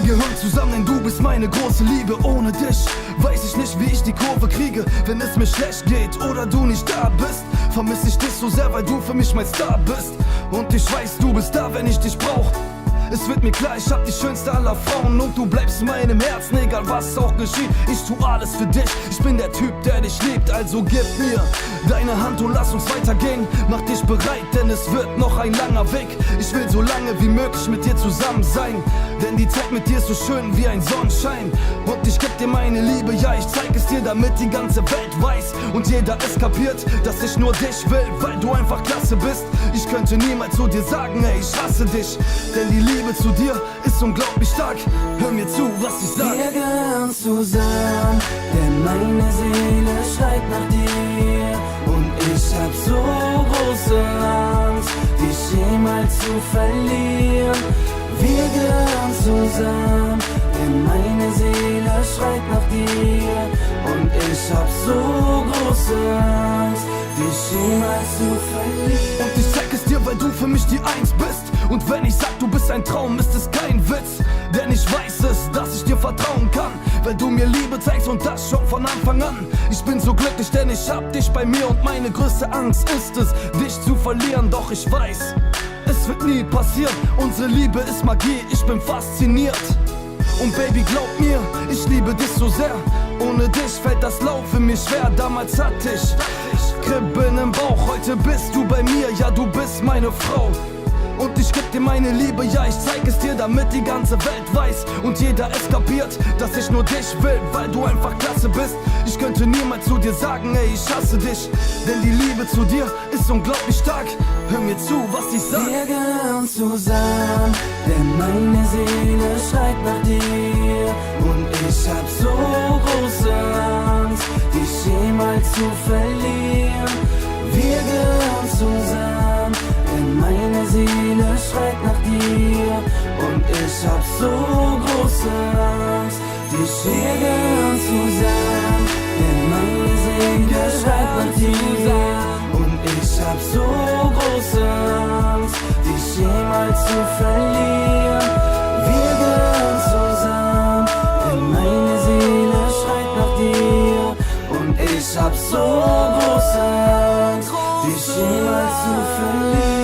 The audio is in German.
gehören zusammen, denn du bist meine große Liebe. Ohne dich weiß ich nicht, wie ich die Kurve kriege, wenn es mir schlecht geht oder du nicht da bist. Vermisse ich dich so sehr, weil du für mich mein Star bist. Und ich weiß, du bist da, wenn ich dich brauch. Es wird mir klar, ich hab die schönste aller Frauen und du bleibst in meinem Herzen, egal was auch geschieht. Ich tu alles für dich, ich bin der Typ, der dich liebt. Also gib mir deine Hand und lass uns weitergehen. Mach dich bereit, denn es wird noch ein langer Weg. Ich will so lange wie möglich mit dir zusammen sein, denn die Zeit mit dir ist so schön wie ein Sonnenschein. Und ich geb dir meine Liebe, ja ich zeig es dir, damit die ganze Welt weiß und jeder es kapiert, dass ich nur dich will, weil du einfach klasse bist. Ich könnte niemals zu dir sagen, ey, ich hasse dich, denn die Liebe zu dir ist unglaublich stark. Hör mir zu, was ich sag. Wir gehören zusammen, denn meine Seele schreit nach dir. Und ich hab so große Angst, dich jemals zu verlieren. Wir gehören zusammen, denn meine Seele schreit nach dir. Und ich hab so große Angst, dich jemals zu verlieren. Und ich zeig es dir, weil du für mich die Eins bist. Und wenn ich sag, du bist ein Traum, ist es kein Witz. Denn ich weiß es, dass ich dir vertrauen kann, weil du mir Liebe zeigst und das schon von Anfang an. Ich bin so glücklich, denn ich hab dich bei mir und meine größte Angst ist es, dich zu verlieren. Doch ich weiß, es wird nie passieren. Unsere Liebe ist Magie, ich bin fasziniert. Und Baby, glaub mir, ich liebe dich so sehr. Ohne dich fällt das Laufen mir schwer. Damals hatte ich Kribbeln im Bauch, heute bist du bei mir, ja du bist meine Frau. Und ich geb dir meine Liebe, ja ich zeig es dir, damit die ganze Welt weiß und jeder es kapiert, dass ich nur dich will, weil du einfach klasse bist. Ich könnte niemals zu dir sagen, ey, ich hasse dich, denn die Liebe zu dir ist unglaublich stark. Hör mir zu, was ich sag. Wir gehören zusammen, denn meine Seele schreit nach dir. Und ich hab so große Angst, dich jemals zu verlieren. Wir gehören zusammen, denn meine Seele schreit nach dir. Und ich hab so große Angst, dich wir gehören zusammen, denn meine Seele schreit nach dir. Und ich hab so große Angst, dich jemals zu verlieren. Wir gehören zusammen, denn meine Seele schreit nach dir. Und ich hab so große Angst, dich jemals zu verlieren.